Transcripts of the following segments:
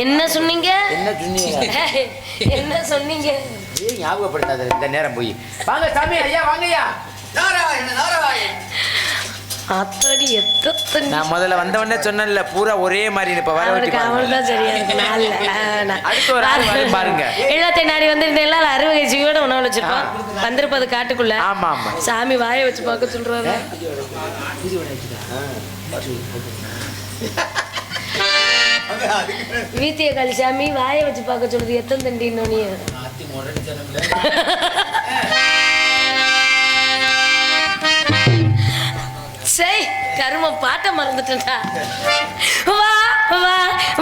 என்ன சொன்னீங்க? என்ன சொன்னீங்க? என்ன சொன்னீங்க? ஞாபகப்படுத்தாத இந்த நேரம் போய். வாங்க சாமி ஐயா, வாங்கய்யா. அத்தடி எத்த நான் முதல்ல வந்தவொடனே சொன்னேன்ல, பூரா ஒரே மாதிரி இப்ப வர அவருக்கு அவள்தான் சரியா இருக்கு. அடுத்து ஒரு ஆள் வரும் பாருங்க. இழத்தை நாடி வந்து எல்லாம் அறுவகை ஜீவோட உணவு வச்சிருப்பான். வந்திருப்பது காட்டுக்குள்ள. ஆமா ஆமா. சாமி வாயை வச்சு பார்க்க சொல்றாரு. வீத்திய காலி சாமி வாயை வச்சு பார்க்க சொல்றது. எத்தனை தண்டின்னு சரி கருமம் பாட்ட மறந்துட்டா. வா வா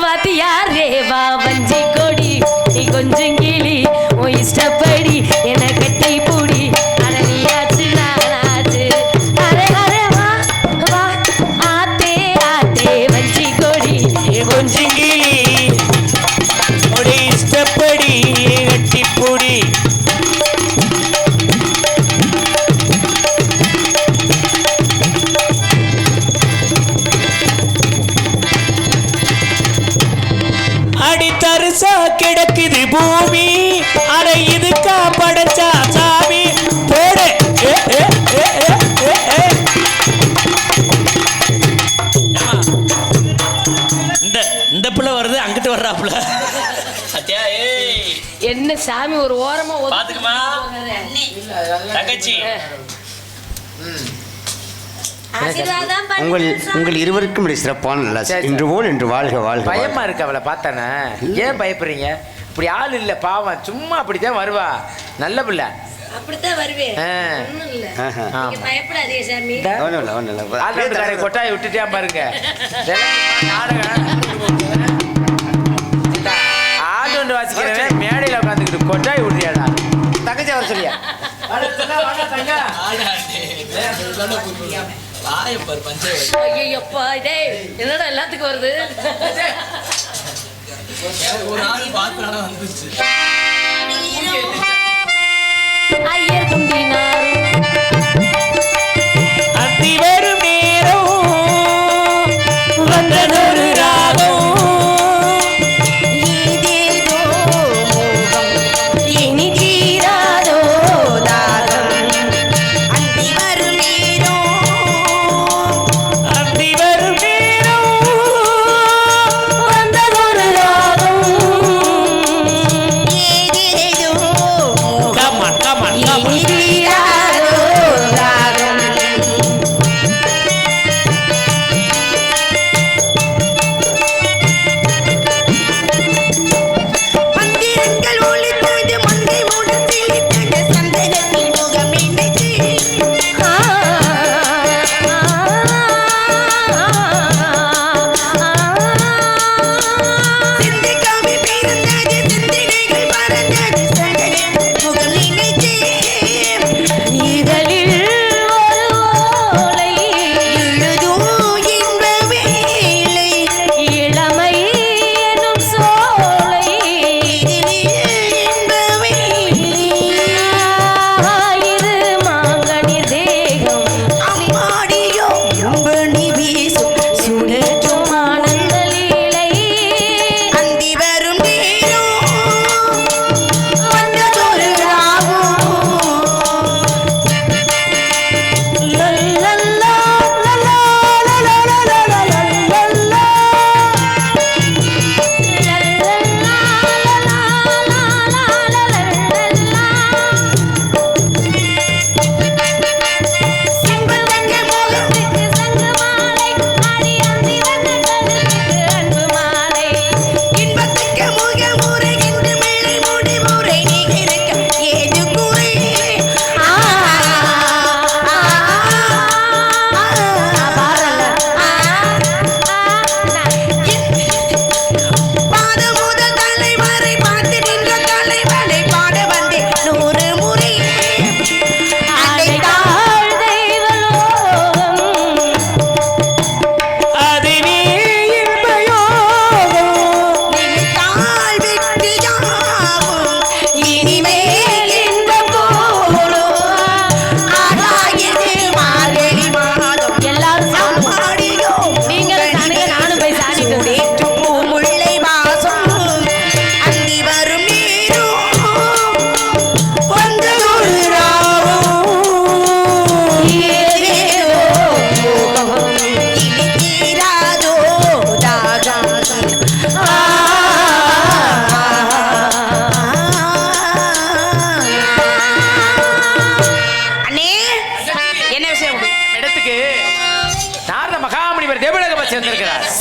வாத்தியாரே வா வஞ்சி கொடி நீ கொஞ்சம் கிளி உன் இஷ்டப்படி என கட்டி பூடி அடனியாச்சு நானாச்சு. அரே அரே வா வா ஆத்தே ஆத்தே வஞ்சி கொடி கொஞ்சம் கிளி உடைய இஷ்டப்படி கட்டி பூடி. தரிசா கிடக்குது பூமி அட இதுக்கா படைச்சா சாமி போடு. இந்த பிள்ளை வருது அங்கிட்டு வர்றாப்புல. என்ன சாமி ஒரு ஓரமா பாத்துக்குமா தங்கச்சி. உங்கள் இருவருக்கும் சிறப்பான நல்லா இன்று போல் என்று வாழ்க வாழ்க. பயமா இருக்கு அவளை பார்த்தானே. ஏன் பயப்படுறீங்க? இப்படி ஆள் இல்ல பாவம், சும்மா அப்படித்தான் வருவா. நல்ல பிள்ளை அப்படித்தான் வருவேன். பயப்படாதே சாமி. கொட்டாயை விட்டுட்டே பாருங்க. ஆள் ஒன்று வாசிக்கிறேன் மேடையில உட்காந்துக்கிட்டு கொட்டாய் விடுறியாடா. தங்கச்சி வர சொல்லியா? என்னடா எல்லாத்துக்கும் வருது? ஐயர் கும்பினார் அத்தி வரும் நேரம் வந்ததொரு ராகம் ஏதேதோ மோகம் இனி தீராதோ தாகம். அந்தி வரும் நேரம் அத்தி வரும் நேரம் வந்ததொரு ராகம் ஏதேதோ கமான் கமான் இனி தீராதோ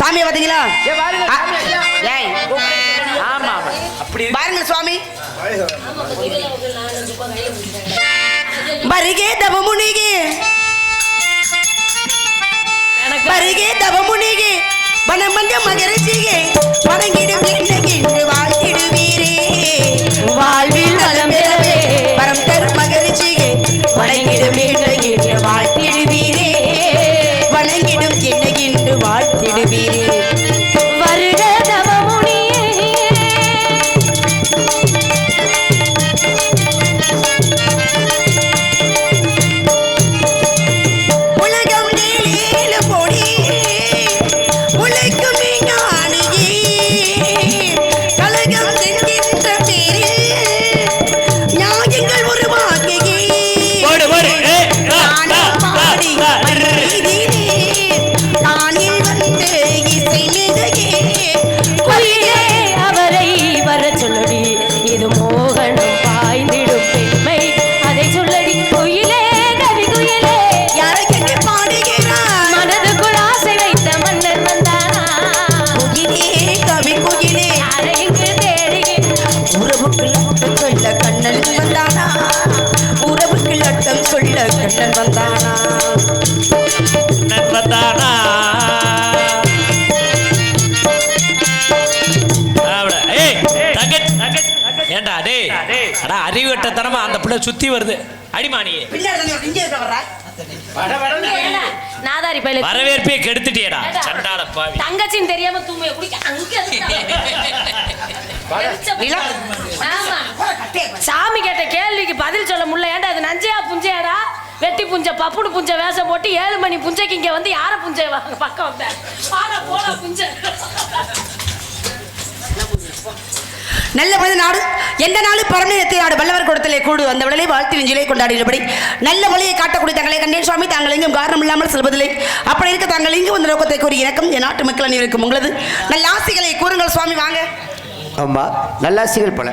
சாமியை பாத்தீங்களா? ஏ பாருங்க ஆ, சாமி, ஐயா. ஏய், ஆமா ஆமா அப்படி பாருங்க சுவாமி. வருகே தவமுனிகே, வருகே தவமுனிகே, வனமங்க மகரிஷிகே, வணங்கிடும் என்று வாழ்த்திடுவீரே. வாழ்வில் நலம் பெறவே வரம் தரும் மகரிஷிகே, வணங்கிடும் என்று வாழ்த்திடுவீரே. வணங்கிடும் என்று வாழ்த்திடுவீரே. வருக தவமுனியே உலகம் நீள பொடி உழைக்கும் ஞானியே, கலகம் சென்கின்ற பேரில் ஞாயிகள் உருவாக்கியே. போடு போடு ஏய், ஆ, நானே ஆ, பாடி ஆ, ஆ. மகிழ்கிறேன். தானில் வந்து இசை மிகையே. குயிலே அவரை வர சொல்லடி, இது மோகனம் பாய்ந்திடும் பெண்மை, அதை சொல்லடி குயிலே கவி குயிலே. யாரை கேட்டு பாடுகிறாய்? மனதுக்குள் ஆசை வைத்த மன்னன் வந்தானா, குயிலே கவி குயிலே, யாரை இங்கு தேடுகின்றான்? உறவுக்கு லட்டம் சொல்ல கண்ணன் வந்தானா? உறவுக்கு லட்டம் சொல்ல கண்ணன் வந்தானா? நண்பந்தானா அவட ஏய் ஏண்டா டேய் அடா அறிவட்டத்தனமா அந்த பிள்ளை சுத்தி வருது அடிமானியே பின்னாடி இங்கே இருக்க வர்றா? ஏண்டா, நாதாரி பையில வரவேற்பே கெடுத்துட்டியடா சண்டால பாவி தங்கச்சின்னு தெரியாம தூமைய குடிக்க அங்க ஆமா. சாமி கேட்ட கேள்விக்கு பதில் சொல்ல முடியல. ஏன்டா அது நஞ்சையா புஞ்சையாடா? வெட்டி புஞ்ச பப்புடு புஞ்ச வேஷம் போட்டு 7 மணி புஞ்சைக்கு இங்க வந்து யார புஞ்சை பக்கம் வந்த பாடா போடா புஞ்சை. நல்ல மனித நாடு எந்த நாளும் பரமநிலத்தை நாடு வல்லவர் கொடுத்தலே கூடு அந்த விளையை வாழ்த்து நெஞ்சிலை கொண்டாடினபடி நல்ல வழியை காட்டக்கூடிய தங்களை கண்டேன் சுவாமி. தாங்கள் எங்கும் காரணம் இல்லாமல் செல்வதில்லை. அப்படி இருக்க தாங்கள் இங்கு வந்த நோக்கத்தை கூறிய இணக்கம் என் நாட்டு மக்கள் அனைவருக்கும் உங்களது நல்ல ஆசைகளை கூறுங்கள் சுவாமி. வாங்க அம்மா நல்லாசிகள் பல